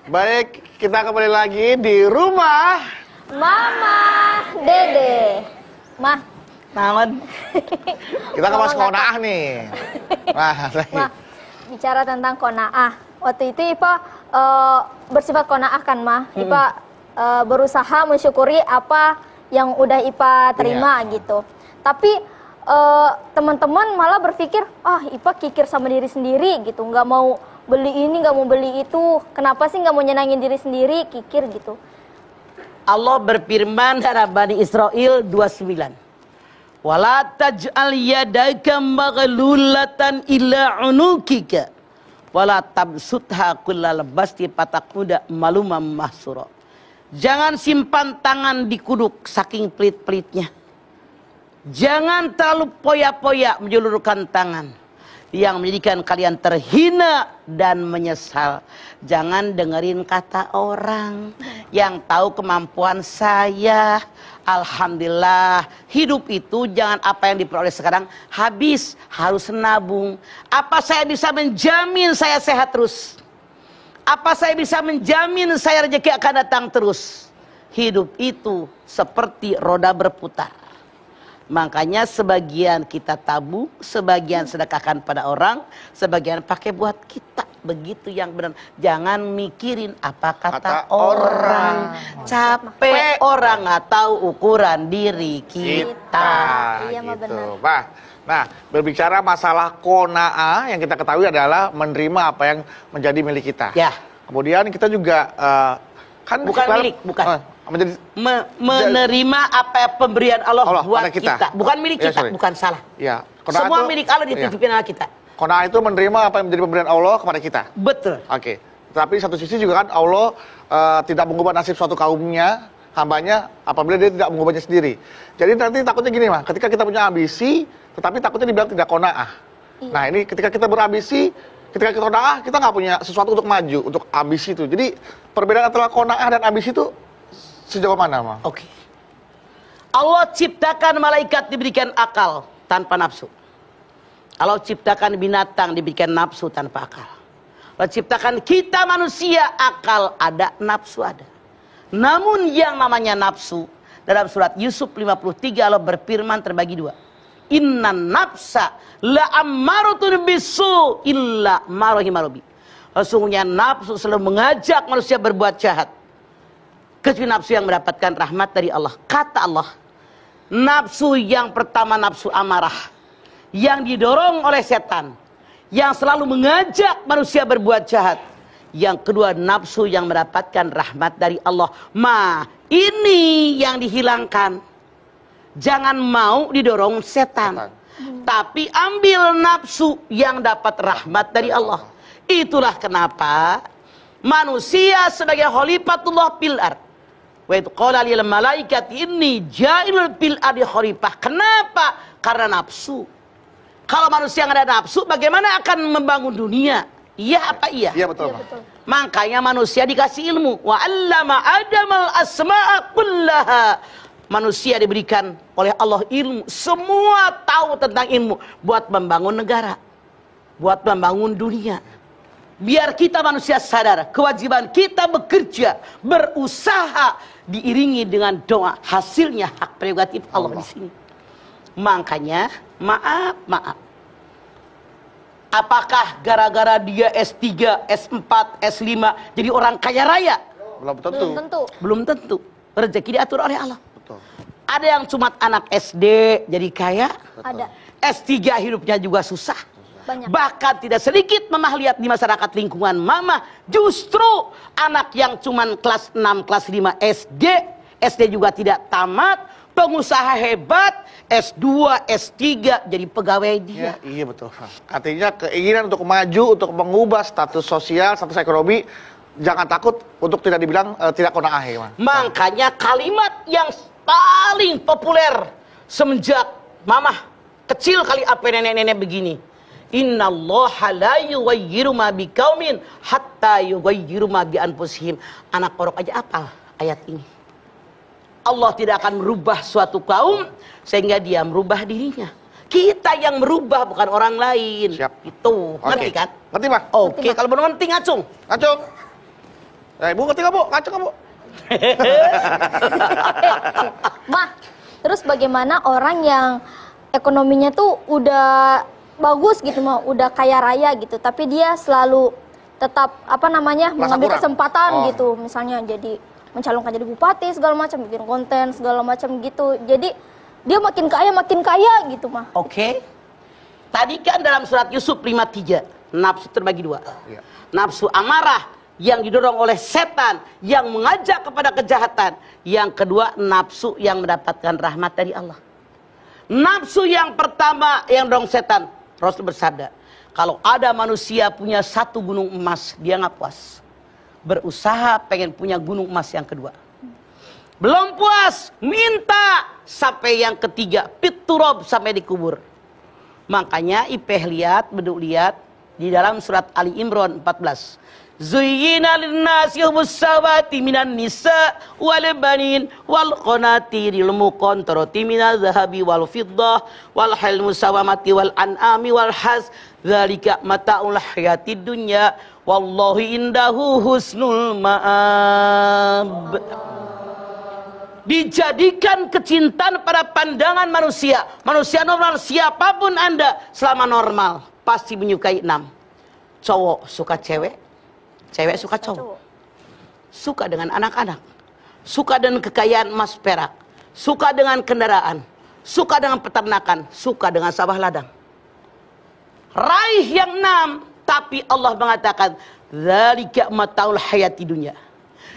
Baik, kita kembali lagi di rumah Mama Dede. Mah, Naon? kita ke Mas Konaah nih. Mah, bicara tentang kona'ah. Waktu itu Ipa bersifat kona'ah kan, Mah? Ipa berusaha mensyukuri apa yang udah Ipa terima gitu. Tapi teman-teman malah berpikir, Ipa kikir sama diri sendiri gitu, nggak mau beli ini, nggak mau beli itu. Kenapa sih nggak mau nyenangin diri sendiri, kikir gitu. Allah berfirman dalam Bani Israel 29. Wala taj'al yadaka maghlulatan ila unukika wala tabsutha kullal basti fataquda malumam mahsura. Jangan simpan tangan di kuduk saking pelit-pelitnya. Jangan terlalu poya-poya menjulurkan tangan yang menjadikan kalian terhina dan menyesal. Jangan dengerin kata orang yang tahu kemampuan saya. Alhamdulillah, hidup itu jangan apa yang diperoleh sekarang habis, harus nabung. Apa saya bisa menjamin saya sehat terus? Apa saya bisa menjamin saya rezeki akan datang terus? Hidup itu seperti roda berputar. Makanya sebagian kita tabung, sebagian sedekahkan pada orang, sebagian pakai buat kita. Begitu yang benar. Jangan mikirin apa kata orang. Capek orang nggak tahu ukuran diri kita. Iya, mah gitu. benar. Nah, berbicara masalah kona'ah, yang kita ketahui adalah menerima apa yang menjadi milik kita. Ya. Kemudian kita juga kan Bukan kita- milik, bukan. menjadi Menerima apa pemberian Allah buat pada kita. Bukan milik Ya, kita, sorry. bukan salah. Ya, kona'ah Semua itu- milik Allah dititipin sama kita. Kona'ah itu menerima apa yang menjadi pemberian Allah kepada kita. Betul. Oke. Tapi satu sisi juga kan Allah tidak mengubah nasib suatu kaumnya, hambanya, apabila dia tidak mengubahnya sendiri. Jadi nanti takutnya gini, Mah, ketika kita punya ambisi, tetapi takutnya dibilang tidak kona'ah. Nah, ini ketika kita berambisi, ketika kita kona'ah, kita nggak punya sesuatu untuk maju, untuk ambisi itu. Jadi perbedaan antara kona'ah dan ambisi itu sejauh mana, Mah? Oke. Allah ciptakan malaikat diberikan akal tanpa nafsu. Allah ciptakan binatang diberikan nafsu tanpa akal. Allah ciptakan kita manusia akal ada, nafsu ada. Namun yang namanya nafsu dalam surat Yusuf 53 Allah berfirman terbagi dua. Inna nafsa la ammarutun bisu illa ma rahima rabbi. Sesungguhnya nafsu selalu mengajak manusia berbuat jahat. Kecuali nafsu yang mendapatkan rahmat dari Allah. Kata Allah, nafsu yang pertama nafsu amarah, yang didorong oleh setan, yang selalu mengajak manusia berbuat jahat. Yang kedua nafsu yang mendapatkan rahmat dari Allah. Ini yang dihilangkan. Jangan mau didorong setan. Tapi ambil nafsu yang dapat rahmat dari Allah. Itulah kenapa manusia sebagai khalifatullah fil ard. Wa idh qala lil malaikati inni ja'ilul fil ardi khalifah. Kenapa? Karena nafsu. Kalau manusia yang ada nafsu, bagaimana akan membangun dunia? Iya apa iya? Iya, betul, Mah. Makanya manusia dikasih ilmu. Wa 'allama Adamal asma'a kullaha. Manusia diberikan oleh Allah ilmu. Semua tahu tentang ilmu. Buat membangun negara. Buat membangun dunia. Biar kita manusia sadar. Kewajiban kita bekerja. Berusaha. Diiringi dengan doa. Hasilnya hak prerogatif Allah di sini. Makanya, maaf. Apakah gara-gara dia S3, S4, S5 jadi orang kaya raya? Belum tentu. Belum tentu. Belum tentu. Rezeki diatur oleh Allah. Betul. Ada yang cuma anak SD jadi kaya. Ada. S3 hidupnya juga susah. Banyak. Bahkan tidak sedikit Mamah lihat di masyarakat lingkungan Mamah, justru anak yang cuman kelas 6, kelas 5 SD juga tidak tamat, pengusaha hebat, S2, S3 jadi pegawai dia. Iya, betul. Artinya keinginan untuk maju, untuk mengubah status sosial, status ekonomi, jangan takut untuk tidak dibilang tidak kona'ah, ya, Mah. Makanya kalimat yang paling populer semenjak Mamah kecil kali apa nenek-nenek begini. Innallaha la yughayyiru ma biqaumin hatta yughayyiru ma bi anfusihim. Anak orok aja apal ayat ini. Allah tidak akan merubah suatu kaum sehingga dia merubah dirinya. Kita yang merubah bukan orang lain. Siap. Itu. Ngerti kan? Ngerti, Pak? Oke, kalau belum ngerti ngacung. Acung. Bu ngerti nggak Bu? Kacau nggak Bu? Mah, terus bagaimana orang yang ekonominya tuh udah bagus gitu mah, udah kaya raya gitu, tapi dia selalu tetap apa namanya Merasa mengambil kurang. kesempatan Oh. gitu, misalnya jadi mencalonkan jadi bupati segala macam, bikin konten segala macam gitu. Jadi dia makin kaya gitu mah. Oke. Tadi kan dalam surat Yusuf 5:3, nafsu terbagi dua. Iya. Nafsu amarah yang didorong oleh setan yang mengajak kepada kejahatan. Yang kedua, nafsu yang mendapatkan rahmat dari Allah. Nafsu yang pertama yang didorong setan, Rasul bersabda, kalau ada manusia punya satu gunung emas, dia nggak puas. Berusaha pengen punya gunung emas yang kedua. Belum puas, minta sampai yang ketiga, piturob sampai dikubur. Makanya Ipeh lihat, beduk lihat di dalam surat Ali Imran 14. Zuyyina linnasi hubbus shahawati minan nisa wal banin wal qanatiril muqantarati minadh dhahabi wal fiddah wal hal musawamati wal an'ami wal has dzalika mataul hayatid dunya wallahu indahu husnul ma'ab. Dijadikan kecintaan pada pandangan manusia. Manusia normal, siapapun Anda selama normal pasti menyukai 6. Cowok suka cewek, cewek suka cowok. Suka dengan anak-anak, suka dengan kekayaan emas perak, suka dengan kendaraan, suka dengan peternakan, suka dengan sawah ladang. Raih yang 6, tapi Allah mengatakan dzalika mataul hayati dunya.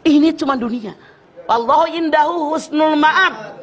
Ini cuma dunia. Wallahu indahu husnul ma'ab.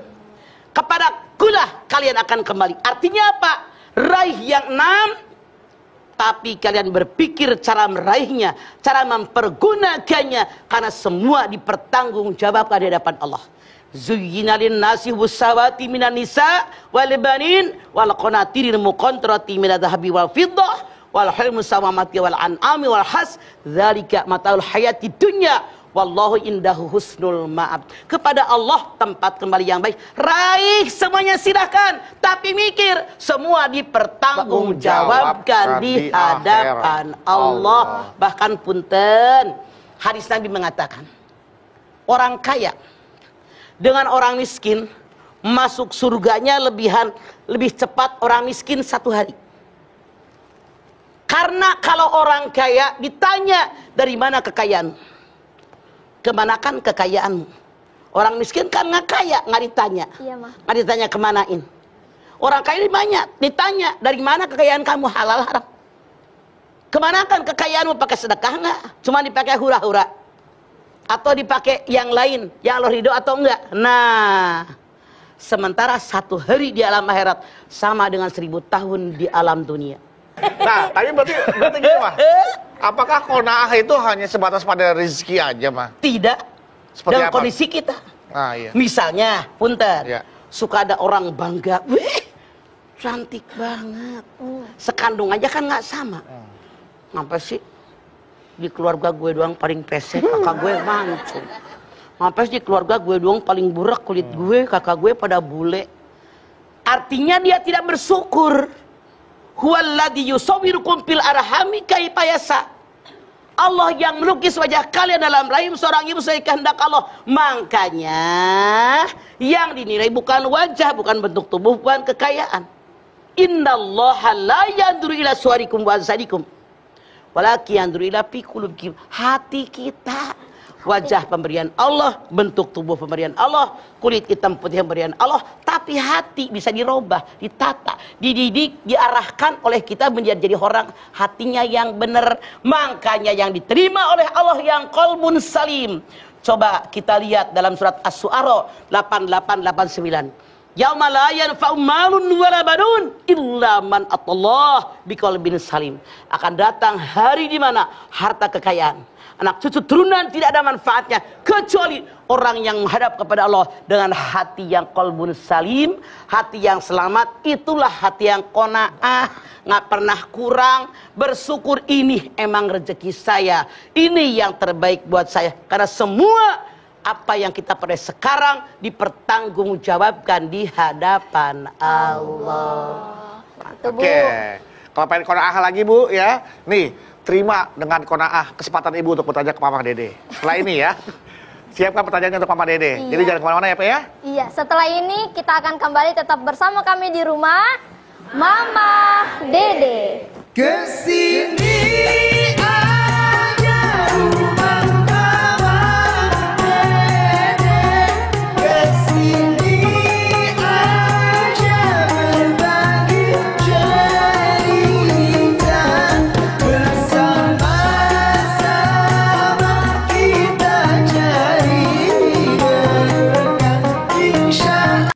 Kepada kulah kalian akan kembali. Artinya apa? Raih yang 6, tapi kalian berpikir cara meraihnya, cara mempergunakannya, karena semua dipertanggungjawabkan di hadapan Allah. Zuyyina lin-nasi hubbus-shahawati minan nisa wal banin wal qanatiril muqantarati minadh dhahabi wal fiddah wal hal musawamati wal an'ami wal has dzalika mataul hayati dunya wallahu indahu husnul ma'ab. Kepada Allah tempat kembali yang baik. Raih semuanya silahkan, tapi mikir semua dipertanggungjawabkan di hadapan Allah. Bahkan punten, hadis Nabi mengatakan, orang kaya dengan orang miskin masuk surganya lebih cepat orang miskin 1 hari. Karena kalau orang kaya ditanya, dari mana kekayaan? Kemanakan kekayaanmu? Orang miskin kan nggak kaya, nggak ditanya. Iya, Mah. Nggak ditanya kemanain. Orang kaya ditanya, dari mana kekayaan kamu, halal haram? Kemanakan kekayaanmu? Pakai sedekah nggak? Cuma dipakai hura-hura? Atau dipakai yang lain, yang Allah ridho atau enggak? Nah, sementara 1 hari di alam akhirat sama dengan 1000 tahun di alam dunia. Nah, tapi berarti gini Mah. Apakah qanaah itu hanya sebatas pada rezeki aja Mah? Tidak. Seperti Dalam apa? kondisi kita. Ah iya. Misalnya, punten, Ya. suka ada orang bangga, wih, cantik banget. Sekandung aja kan nggak sama. Ngapa sih? Di keluarga gue doang paling pesek, kakak gue mancung. Ngapa sih di keluarga gue doang paling burak kulit gue, kakak gue pada bule. Artinya dia tidak bersyukur. Huwallazi yusawwirukum fil arhami kaifa yasha. Allah yang melukis wajah kalian dalam rahim seorang ibu sesuai kehendak Allah. Makanya yang dinilai bukan wajah, bukan bentuk tubuh, bukan kekayaan. Innallaha la yanzuru ila suwarikum wa ajsadikum, walakin yanzuru ila fi qulubikum. Hati kita. Wajah pemberian Allah, bentuk tubuh pemberian Allah, kulit hitam putih pemberian Allah, tapi hati bisa dirubah, ditata, dididik, diarahkan oleh kita menjadi orang hatinya yang benar. Makanya yang diterima oleh Allah yang qalbun salim. Coba kita lihat dalam surat Asy-Syu'ara 8889. Yauma la yanfa'u malun wala banun illa man atallah biqalbin salim. Akan datang hari di mana harta kekayaan, anak cucu turunan tidak ada manfaatnya kecuali orang yang menghadap kepada Allah dengan hati yang qalbun salim, hati yang selamat. Itulah hati yang qanaah, nggak pernah kurang, bersyukur ini emang rezeki saya, ini yang terbaik buat saya, karena semua apa yang kita peroleh sekarang dipertanggungjawabkan di hadapan Allah. Itu, Bu. Oke. Kalau pengen qanaah lagi Bu ya. Nih, terima dengan qanaah kesempatan ibu untuk bertanya ke Mama Dede. Setelah ini ya, siapkan pertanyaannya untuk Mama Dede. Iya. Jadi jangan kemana-mana ya Pak ya. Iya, setelah ini kita akan kembali tetap bersama kami di rumah Mama Dede. Kesini